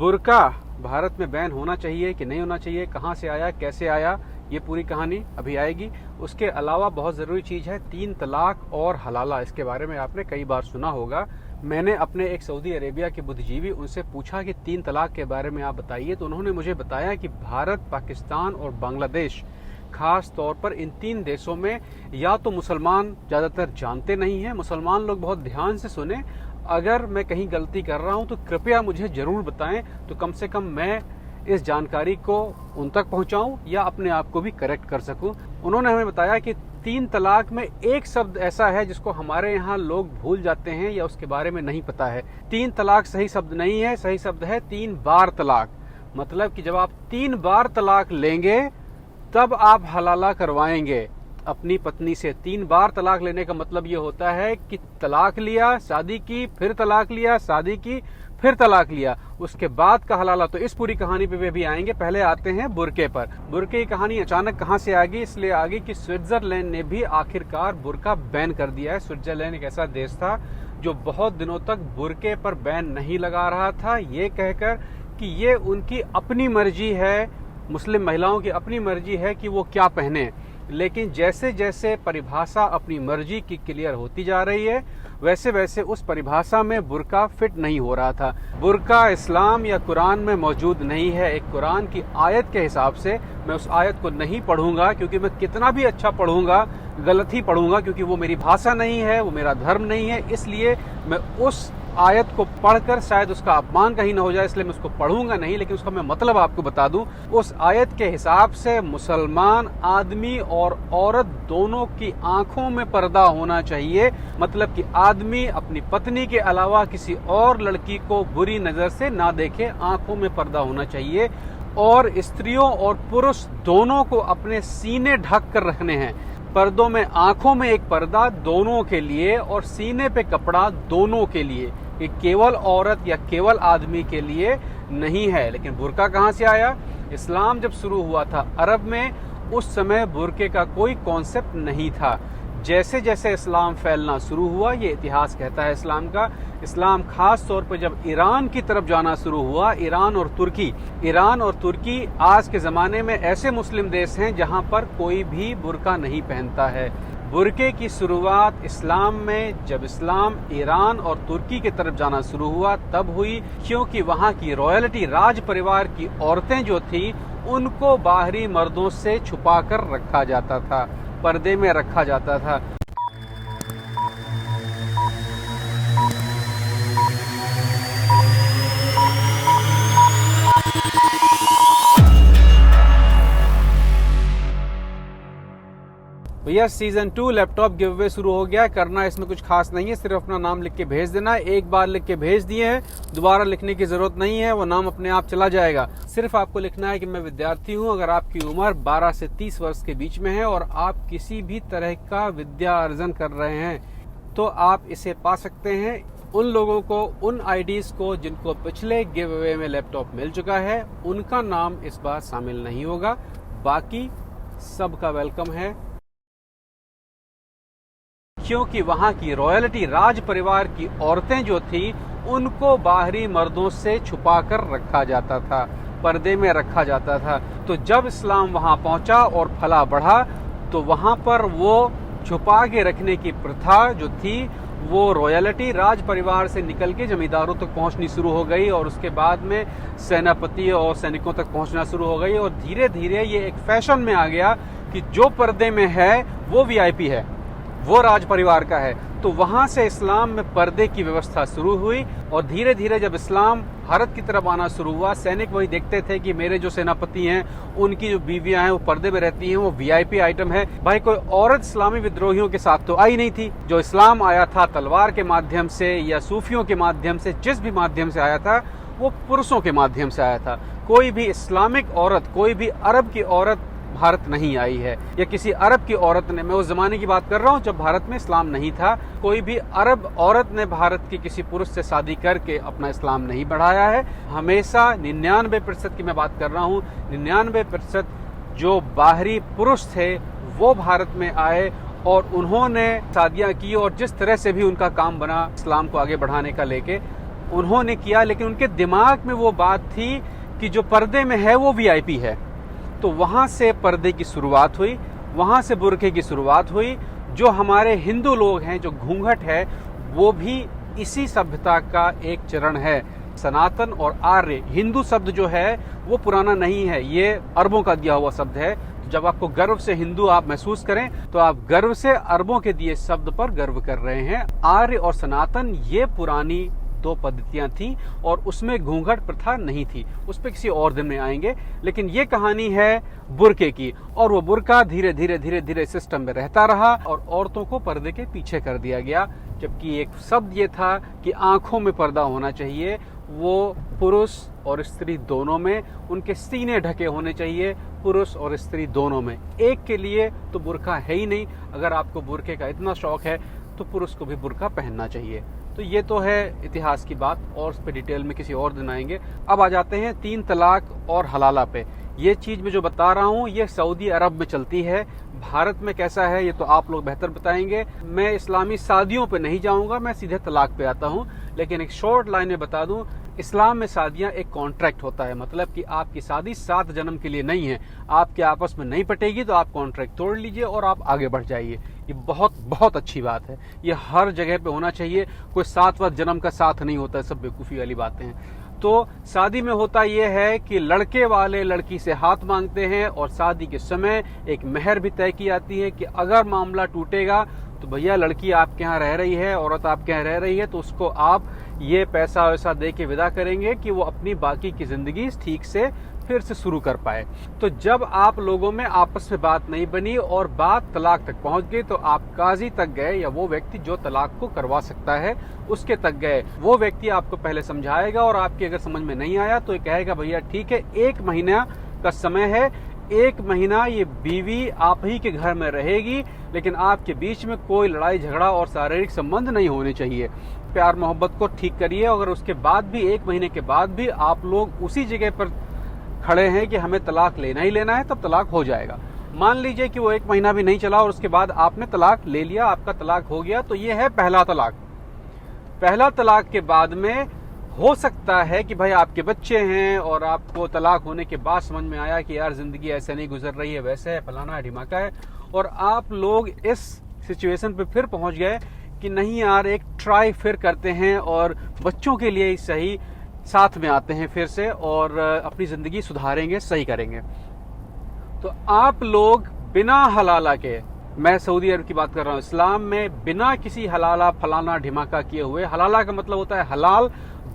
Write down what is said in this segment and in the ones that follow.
बुर्का भारत में बैन होना चाहिए कि नहीं होना चाहिए, कहाँ से आया, कैसे आया, ये पूरी कहानी अभी आएगी। उसके अलावा बहुत ज़रूरी चीज़ है 3 तलाक और हलाला। इसके बारे में आपने कई बार सुना होगा। मैंने अपने एक सऊदी अरेबिया के बुद्धिजीवी उनसे पूछा कि 3 तलाक के बारे में आप बताइए, तो उन्होंने मुझे बताया कि भारत, पाकिस्तान और बांग्लादेश खास तौर पर इन 3 देशों में या तो मुसलमान ज़्यादातर जानते नहीं हैं। मुसलमान लोग बहुत ध्यान से सुने, अगर मैं कहीं गलती कर रहा हूं तो कृपया मुझे जरूर बताएं, तो कम से कम मैं इस जानकारी को उन तक पहुंचाऊं या अपने आप को भी करेक्ट कर सकूं। उन्होंने हमें बताया कि 3 तलाक में एक शब्द ऐसा है जिसको हमारे यहाँ लोग भूल जाते हैं या उसके बारे में नहीं पता है। 3 तलाक सही शब्द नहीं है, सही शब्द है 3 बार तलाक। मतलब कि जब आप 3 बार तलाक लेंगे तब आप हलाला करवाएंगे अपनी पत्नी से। 3 बार तलाक लेने का मतलब ये होता है कि तलाक लिया, शादी की, फिर तलाक लिया, शादी की, फिर तलाक लिया, उसके बाद का हलाला। तो इस पूरी कहानी पे भी आएंगे। पहले आते हैं बुर्के पर। बुर्के की कहानी अचानक कहां से आ गई? इसलिए आ गई कि स्विट्जरलैंड ने भी आखिरकार बुर्का बैन कर दिया है। स्विट्जरलैंड एक ऐसा देश था जो बहुत दिनों तक बुर्के पर बैन नहीं लगा रहा था, ये कहकर कि ये उनकी अपनी मर्जी है, मुस्लिम महिलाओं की अपनी मर्जी है कि वो क्या पहने। लेकिन जैसे जैसे परिभाषा अपनी मर्जी की क्लियर होती जा रही है, वैसे वैसे उस परिभाषा में बुर्का फिट नहीं हो रहा था। बुर्का इस्लाम या कुरान में मौजूद नहीं है। एक कुरान की आयत के हिसाब से मैं उस आयत को नहीं पढ़ूंगा, क्योंकि मैं कितना भी अच्छा पढ़ूंगा गलत ही पढ़ूंगा, क्योंकि वो मेरी भाषा नहीं है, वो मेरा धर्म नहीं है। इसलिए मैं उस आयत को पढ़कर शायद उसका अपमान कहीं न हो जाए, इसलिए मैं उसको पढ़ूंगा नहीं। लेकिन उसका मैं मतलब आपको बता दूं, उस आयत के हिसाब से मुसलमान आदमी और औरत दोनों की आंखों में पर्दा होना चाहिए। मतलब कि आदमी अपनी पत्नी के अलावा किसी और लड़की को बुरी नजर से ना देखे, आंखों में पर्दा होना चाहिए। और स्त्रियों और पुरुष दोनों को अपने सीने ढक कर रखने हैं। पर्दों में आंखों में एक पर्दा दोनों के लिए और सीने पे कपड़ा दोनों के लिए, ये केवल औरत या केवल आदमी के लिए नहीं है। लेकिन बुर्का कहां से आया? इस्लाम जब शुरू हुआ था अरब में, उस समय बुर्के का कोई कॉन्सेप्ट नहीं था। जैसे जैसे इस्लाम फैलना शुरू हुआ, ये इतिहास कहता है इस्लाम का, इस्लाम खास तौर पर जब ईरान की तरफ जाना शुरू हुआ, ईरान और तुर्की आज के ज़माने में ऐसे मुस्लिम देश हैं जहां पर कोई भी बुर्का नहीं पहनता है। बुर्के की शुरुआत इस्लाम में जब इस्लाम ईरान और तुर्की की तरफ जाना शुरू हुआ तब हुई, क्योंकि वहां की रॉयल्टी, राज परिवार की औरतें जो थी उनको बाहरी मर्दों से छुपा कर रखा जाता था, पर्दे में रखा जाता था। भैया सीजन 2 लैपटॉप गिव अवे शुरू हो गया है। करना इसमें कुछ खास नहीं है, सिर्फ अपना नाम लिख के भेज देना है। एक बार लिख के भेज दिए हैं, दोबारा लिखने की जरूरत नहीं है, वो नाम अपने आप चला जाएगा। सिर्फ आपको लिखना है कि मैं विद्यार्थी हूं। अगर आपकी उम्र 12 से 30 वर्ष के बीच में है और आप किसी भी तरह का विद्या अर्जन कर रहे हैं तो आप इसे पा सकते हैं। उन लोगों को, उन आईडीज को जिनको पिछले गिव अवे में लैपटॉप मिल चुका है, उनका नाम इस बार शामिल नहीं होगा। बाकी सबका वेलकम है, क्योंकि वहां की रॉयल्टी, राज परिवार की औरतें जो थी उनको बाहरी मर्दों से छुपा कर रखा जाता था, पर्दे में रखा जाता था। तो जब इस्लाम वहां पहुंचा और फला बढ़ा तो वहां पर वो छुपा के रखने की प्रथा जो थी वो रॉयल्टी, राज परिवार से निकल के जमींदारों तक पहुंचनी शुरू हो गई और उसके बाद में सेनापति और सैनिकों तक पहुंचना शुरू हो गई। और धीरे धीरे ये एक फैशन में आ गया कि जो पर्दे में है वो वीआईपी है, वो राज परिवार का है। तो वहां से इस्लाम में पर्दे की व्यवस्था शुरू हुई और धीरे धीरे जब इस्लाम भारत की तरफ आना शुरू हुआ, सैनिक वही देखते थे कि मेरे जो सेनापति हैं उनकी जो बीवियां हैं वो पर्दे में रहती हैं, वो वीआईपी आइटम है। भाई कोई औरत इस्लामी विद्रोहियों के साथ तो आई नहीं थी। जो इस्लाम आया था तलवार के माध्यम से या सूफियों के माध्यम से, जिस भी माध्यम से आया था वो पुरुषों के माध्यम से आया था। कोई भी इस्लामिक औरत, कोई भी अरब की औरत भारत नहीं आई है, या किसी अरब की औरत ने, मैं उस जमाने की बात कर रहा हूँ जब भारत में इस्लाम नहीं था, कोई भी अरब औरत ने भारत की किसी पुरुष से शादी करके अपना इस्लाम नहीं बढ़ाया है। हमेशा 99% की मैं बात कर रहा हूँ, 99% जो बाहरी पुरुष थे वो भारत में आए और उन्होंने शादियां की और जिस तरह से भी उनका काम बना इस्लाम को आगे बढ़ाने का लेके, उन्होंने किया, लेकिन उनके दिमाग में वो बात थी कि जो पर्दे में है वो वीआईपी है। तो वहां से पर्दे की शुरुआत हुई, वहां से बुर्के की शुरुआत हुई। जो हमारे हिंदू लोग हैं, जो घूंघट है, वो भी इसी सभ्यता का एक चरण है। सनातन और आर्य, हिंदू शब्द जो है वो पुराना नहीं है, ये अरबों का दिया हुआ शब्द है। जब आपको गर्व से हिंदू आप महसूस करें तो आप गर्व से अरबों के दिए शब्द पर गर्व कर रहे हैं। आर्य और सनातन ये पुरानी दो पद्धतियां थी और उसमें घूंघट प्रथा नहीं थी। उस पर किसी और दिन में आएंगे। लेकिन ये कहानी है बुर्के की, और वो बुर्का धीरे धीरे धीरे धीरे सिस्टम में रहता रहा और औरतों को पर्दे के पीछे कर दिया गया। जबकि एक शब्द ये था कि आंखों में पर्दा होना चाहिए, वो पुरुष और स्त्री दोनों में, उनके सीने ढके होने चाहिए, पुरुष और स्त्री दोनों में। एक के लिए तो बुर्का है ही नहीं। अगर आपको बुर्के का इतना शौक है तो पुरुष को भी बुर्का पहनना चाहिए। तो ये तो है इतिहास की बात, और उस पर डिटेल में किसी और दिन आएंगे। अब आ जाते हैं 3 तलाक और हलाला पे। ये चीज मैं जो बता रहा हूँ ये सऊदी अरब में चलती है। भारत में कैसा है ये तो आप लोग बेहतर बताएंगे। मैं इस्लामी शादियों पे नहीं जाऊंगा, मैं सीधे तलाक पे आता हूँ। लेकिन एक शॉर्ट लाइन में बता दूं, इस्लाम में शादियां एक कॉन्ट्रैक्ट होता है। मतलब कि आपकी शादी 7 जन्म के लिए नहीं है। आपके आपस में नहीं पटेगी तो आप कॉन्ट्रैक्ट तोड़ लीजिए और आप आगे बढ़ जाइए। ये बहुत बहुत अच्छी बात है। ये हर जगह पे होना चाहिए। कोई 7वां जन्म का साथ नहीं होता है, सब बेवकूफ़ी वाली बातें हैं। तो शादी में होता यह है कि लड़के वाले लड़की से हाथ मांगते हैं और शादी के समय एक मेहर भी तय की जाती है कि अगर मामला टूटेगा तो भैया लड़की आपके यहाँ रह रही है, औरत आपके यहाँ रह रही है, तो उसको आप ये पैसा वैसा दे के विदा करेंगे कि वो अपनी बाकी की जिंदगी ठीक से फिर से शुरू कर पाए। तो जब आप लोगों में आपस में बात नहीं बनी और बात तलाक तक पहुंच गई तो आप काजी तक गए, या वो व्यक्ति जो तलाक को करवा सकता है उसके तक गए। वो व्यक्ति आपको पहले समझाएगा और आपकी अगर समझ में नहीं आया तो ये कहेगा भैया ठीक है, 1 महीना का समय है, 1 महीना ये बीवी आप ही के घर में रहेगी, लेकिन आपके बीच में कोई लड़ाई झगड़ा और शारीरिक संबंध नहीं होने चाहिए। प्यार मोहब्बत को ठीक करिए। अगर उसके बाद भी 1 महीने के बाद भी आप लोग उसी जगह पर खड़े हैं कि हमें तलाक लेना ही लेना है, तब तलाक हो जाएगा। मान लीजिए कि वो 1 महीना भी नहीं चला और उसके बाद आपने तलाक ले लिया, आपका तलाक हो गया, तो ये है पहला तलाक। पहला तलाक के बाद में हो सकता है कि भाई आपके बच्चे हैं और आपको तलाक होने के बाद समझ में आया कि यार जिंदगी ऐसे नहीं गुजर रही है, वैसे है, फलाना है, ढिमाका है, और आप लोग इस सिचुएशन पे फिर पहुंच गए कि नहीं यार एक ट्राई फिर करते हैं और बच्चों के लिए ही सही साथ में आते हैं फिर से और अपनी जिंदगी सुधारेंगे, सही करेंगे। तो आप लोग बिना हलाला के, मैं सऊदी अरब की बात कर रहा हूँ, इस्लाम में बिना किसी हलाला फलाना ढिमाका किए हुए, हलाला का मतलब होता है हलाल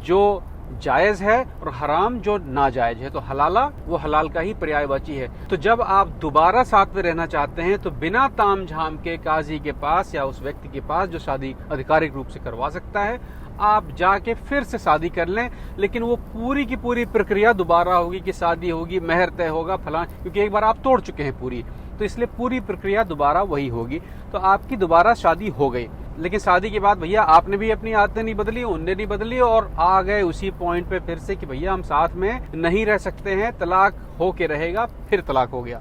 जो जायज है और हराम जो नाजायज है, तो हलाला वो हलाल का ही पर्यायवाची है। तो जब आप दोबारा साथ में रहना चाहते हैं तो बिना ताम झाम के काजी के पास या उस व्यक्ति के पास जो शादी आधिकारिक रूप से करवा सकता है, आप जाके फिर से शादी कर लें। लेकिन वो पूरी की पूरी प्रक्रिया दोबारा होगी कि शादी होगी, मेहर तय होगा, फलान, क्योंकि एक बार आप तोड़ चुके हैं पूरी, तो इसलिए पूरी प्रक्रिया दोबारा वही होगी। तो आपकी दोबारा शादी हो गई, लेकिन शादी के बाद भैया आपने भी अपनी आदतें नहीं बदली, उनने नहीं बदली, और आ गए उसी पॉइंट पे फिर से कि भैया हम साथ में नहीं रह सकते हैं, तलाक हो के रहेगा, फिर तलाक हो गया।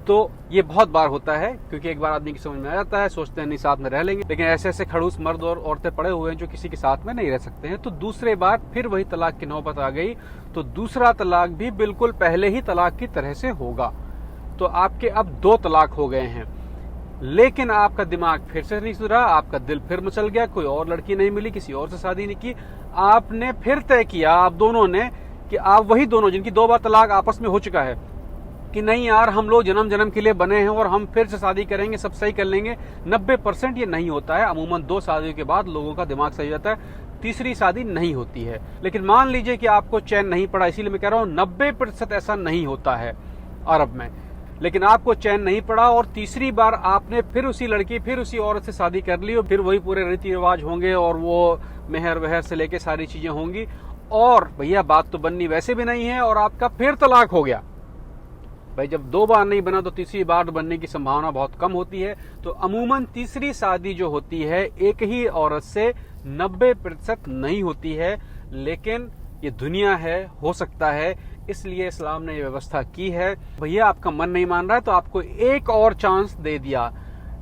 तो ये बहुत बार होता है, क्योंकि एक बार आदमी की समझ में आ जाता है, सोचते हैं नहीं साथ में रह लेंगे, लेकिन ऐसे ऐसे खड़ूस मर्द और औरतें पड़े हुए हैं जो किसी के साथ में नहीं रह सकते हैं। तो दूसरे बार फिर वही तलाक की नौबत आ गई, तो दूसरा तलाक भी बिल्कुल पहले ही तलाक की तरह से होगा। तो आपके अब 2 तलाक हो गए हैं, लेकिन आपका दिमाग फिर से नहीं सुधरा, आपका दिल फिर मचल गया, कोई और लड़की नहीं मिली, किसी और से शादी नहीं की, आपने फिर तय किया आप दोनों ने कि आप वही दोनों जिनकी 2 बार तलाक आपस में हो चुका है कि नहीं यार हम लोग जन्म जन्म के लिए बने हैं और हम फिर से शादी करेंगे, सब सही कर लेंगे। 90% ये नहीं होता है। अमूमन 2 शादियों के बाद लोगों का दिमाग सही हो जाता है, तीसरी शादी नहीं होती है। लेकिन मान लीजिए कि आपको चैन नहीं पड़ा, इसीलिए मैं कह रहा हूँ 90% ऐसा नहीं होता है अरब में, लेकिन आपको चैन नहीं पड़ा और तीसरी बार आपने फिर उसी लड़की, फिर उसी औरत से शादी कर ली, और फिर वही पूरे रीति रिवाज होंगे और वो मेहर वहर से लेके सारी चीजें होंगी, और भैया बात तो बननी वैसे भी नहीं है और आपका फिर तलाक हो गया। भाई जब 2 बार नहीं बना तो तीसरी बार बनने की संभावना बहुत कम होती है। तो अमूमन तीसरी शादी जो होती है एक ही औरत से 90% नहीं होती है, लेकिन ये दुनिया है, हो सकता है, इसलिए इस्लाम ने ये व्यवस्था की है। भैया आपका मन नहीं मान रहा है तो आपको एक और चांस दे दिया,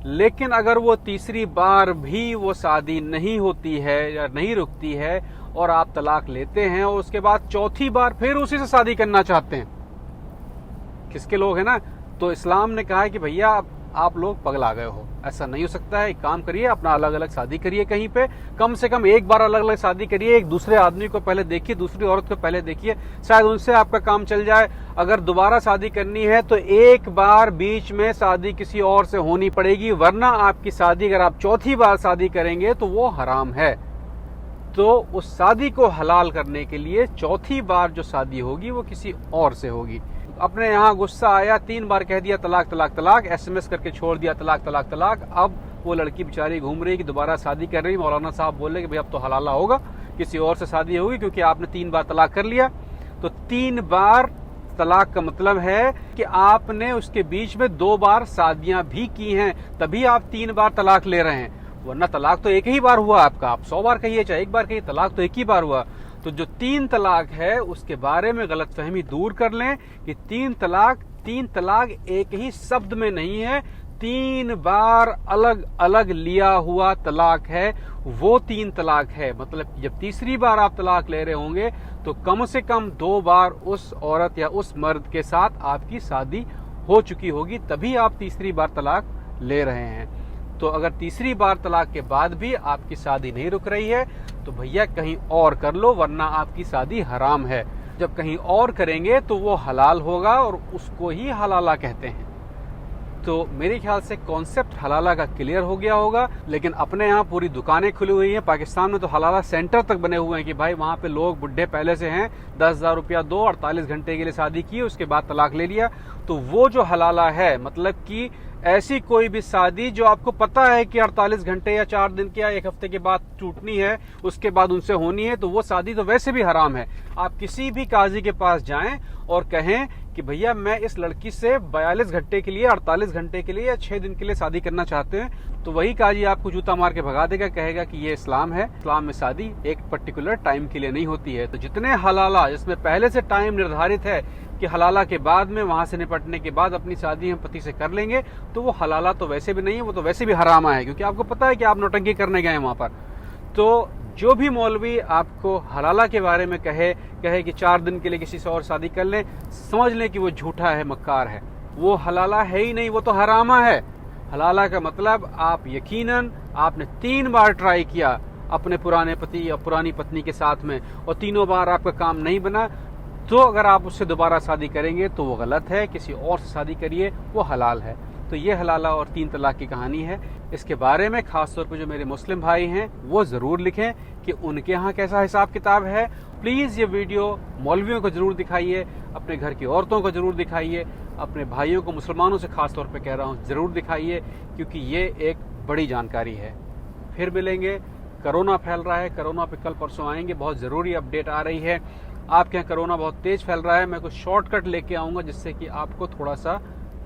लेकिन अगर वो तीसरी बार भी वो शादी नहीं होती है या नहीं रुकती है और आप तलाक लेते हैं और उसके बाद चौथी बार फिर उसी से शादी करना चाहते हैं, किसके लोग हैं ना, तो इस्लाम ने कहा है कि भैया आप लोग पगला गए हो, ऐसा नहीं हो सकता है। एक काम करिए, अपना अलग अलग शादी करिए, कहीं पे कम से कम एक बार अलग अलग शादी करिए, एक दूसरे आदमी को पहले देखिए, दूसरी औरत को पहले देखिए, शायद उनसे आपका काम चल जाए। अगर दोबारा शादी करनी है तो एक बार बीच में शादी किसी और से होनी पड़ेगी, वरना आपकी शादी अगर आप चौथी बार शादी करेंगे तो वो हराम है। तो उस शादी को हलाल करने के लिए चौथी बार जो शादी होगी वो किसी और से होगी। अपने यहाँ गुस्सा आया, 3 बार कह दिया तलाक तलाक तलाक, SMS करके छोड़ दिया तलाक तलाक तलाक। अब वो लड़की बेचारी घूम रही कि दोबारा शादी कर रही, मौलाना साहब बोल रहे कि भाई अब तो हलाला होगा, किसी और से शादी होगी क्योंकि आपने 3 बार तलाक कर लिया। तो 3 बार तलाक का मतलब है कि आपने उसके बीच में 2 बार शादियां भी की हैं, तभी आप 3 बार तलाक ले रहे हैं, वरना तलाक तो एक ही बार हुआ आपका। आप 100 बार कहिए चाहे एक बार कहिए, तलाक तो एक ही बार हुआ। तो जो 3 तलाक है उसके बारे में गलतफहमी दूर कर लें कि 3 तलाक एक ही शब्द में नहीं है, 3 बार अलग अलग लिया हुआ तलाक है, वो 3 तलाक है। मतलब जब तीसरी बार आप तलाक ले रहे होंगे तो कम से कम 2 बार उस औरत या उस मर्द के साथ आपकी शादी हो चुकी होगी, तभी आप तीसरी बार तलाक ले रहे हैं। तो अगर तीसरी बार तलाक के बाद भी आपकी शादी नहीं रुक रही है तो भैया कहीं और कर लो, वरना आपकी शादी हराम है। जब कहीं और करेंगे तो वो हलाल होगा और उसको ही हलाला कहते हैं। तो मेरे ख्याल से कॉन्सेप्ट हलाला का क्लियर हो गया होगा। लेकिन अपने यहाँ पूरी दुकानें खुली हुई हैं, पाकिस्तान में तो हलाला सेंटर तक बने हुए हैं कि भाई वहाँ पे लोग बुढ़े पहले से हैं, 10,000 रुपया दो, 48 घंटे के लिए शादी की, उसके बाद तलाक ले लिया। तो वो जो हलाला है, मतलब कि ऐसी कोई भी शादी जो आपको पता है कि 48 घंटे या 4 दिन के या 1 हफ्ते के बाद टूटनी है, उसके बाद उनसे होनी है, तो वो शादी तो वैसे भी हराम है। आप किसी भी काजी के पास जाएं और कहें कि भैया मैं इस लड़की से 42 घंटे के लिए, 48 घंटे के लिए या 6 दिन के लिए शादी करना चाहते हैं, तो वही काजी आपको जूता मार के भगा देगा, कहेगा कि ये इस्लाम है, इस्लाम में शादी एक पर्टिकुलर टाइम के लिए नहीं होती है। तो जितने हलाला जिसमें पहले से टाइम निर्धारित है कि हलाला के बाद में वहां से निपटने के बाद अपनी शादी हम पति से कर लेंगे, तो वो हलाला तो वैसे भी नहीं है, वो तो वैसे भी हरामा है, क्योंकि आपको पता है कि आप नौटंकी करने गए हैं वहां पर। तो जो भी मौलवी आपको हलाला के बारे में कहे कि 4 दिन के लिए किसी से और शादी कर लें, समझ लें कि वो झूठा है, मक्कार है। वो हलाला है ही नहीं, वो तो हरामा है। हलाला का मतलब आप यकीनन आपने 3 बार ट्राई किया अपने पुराने पति या पुरानी पत्नी के साथ में और तीनों बार आपका काम नहीं बना, तो अगर आप उससे दोबारा शादी करेंगे तो वो गलत है, किसी और से शादी करिए, वो हलाल है। तो ये हलाला और 3 तलाक की कहानी है। इसके बारे में खासतौर पर जो मेरे मुस्लिम भाई हैं वो जरूर लिखें कि उनके यहाँ कैसा हिसाब किताब है। प्लीज ये वीडियो मौलवियों को जरूर दिखाइए, अपने घर की औरतों को जरूर दिखाइए, अपने भाइयों को, मुसलमानों से खासतौर पर कह रहा हूँ, जरूर दिखाइए, क्योंकि ये एक बड़ी जानकारी है। फिर मिलेंगे। कोरोना फैल रहा है, कोरोना पे कल परसों आएंगे, बहुत जरूरी अपडेट आ रही है। आपके यहाँ कोरोना बहुत तेज फैल रहा है, मैं कुछ शॉर्टकट लेके आऊंगा जिससे कि आपको थोड़ा सा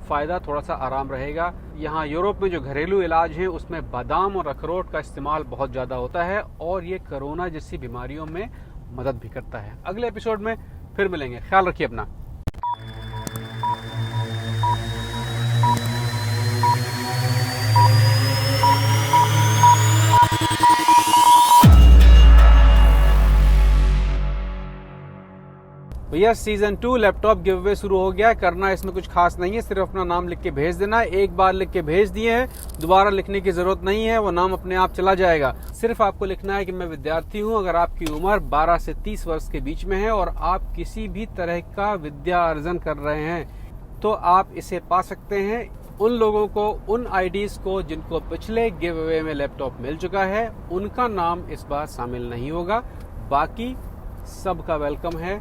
फायदा, थोड़ा सा आराम रहेगा। यहाँ यूरोप में जो घरेलू इलाज है उसमें बादाम और अखरोट का इस्तेमाल बहुत ज्यादा होता है और ये कोरोना जैसी बीमारियों में मदद भी करता है। अगले एपिसोड में फिर मिलेंगे, ख्याल रखिए अपना। भैया सीजन 2 लैपटॉप गिव अवे शुरू हो गया है। करना इसमें कुछ खास नहीं है, सिर्फ अपना नाम लिख के भेज देना है। एक बार लिख के भेज दिए हैं, दोबारा लिखने की जरूरत नहीं है, वो नाम अपने आप चला जाएगा। सिर्फ आपको लिखना है कि मैं विद्यार्थी हूँ। अगर आपकी उम्र 12 से 30 वर्ष के बीच में है और आप किसी भी तरह का विद्या अर्जन कर रहे हैं तो आप इसे पा सकते हैं। उन लोगों को, उन आईडीज को जिनको पिछले गिव अवे में लैपटॉप मिल चुका है, उनका नाम इस बार शामिल नहीं होगा। बाकी सबका वेलकम है।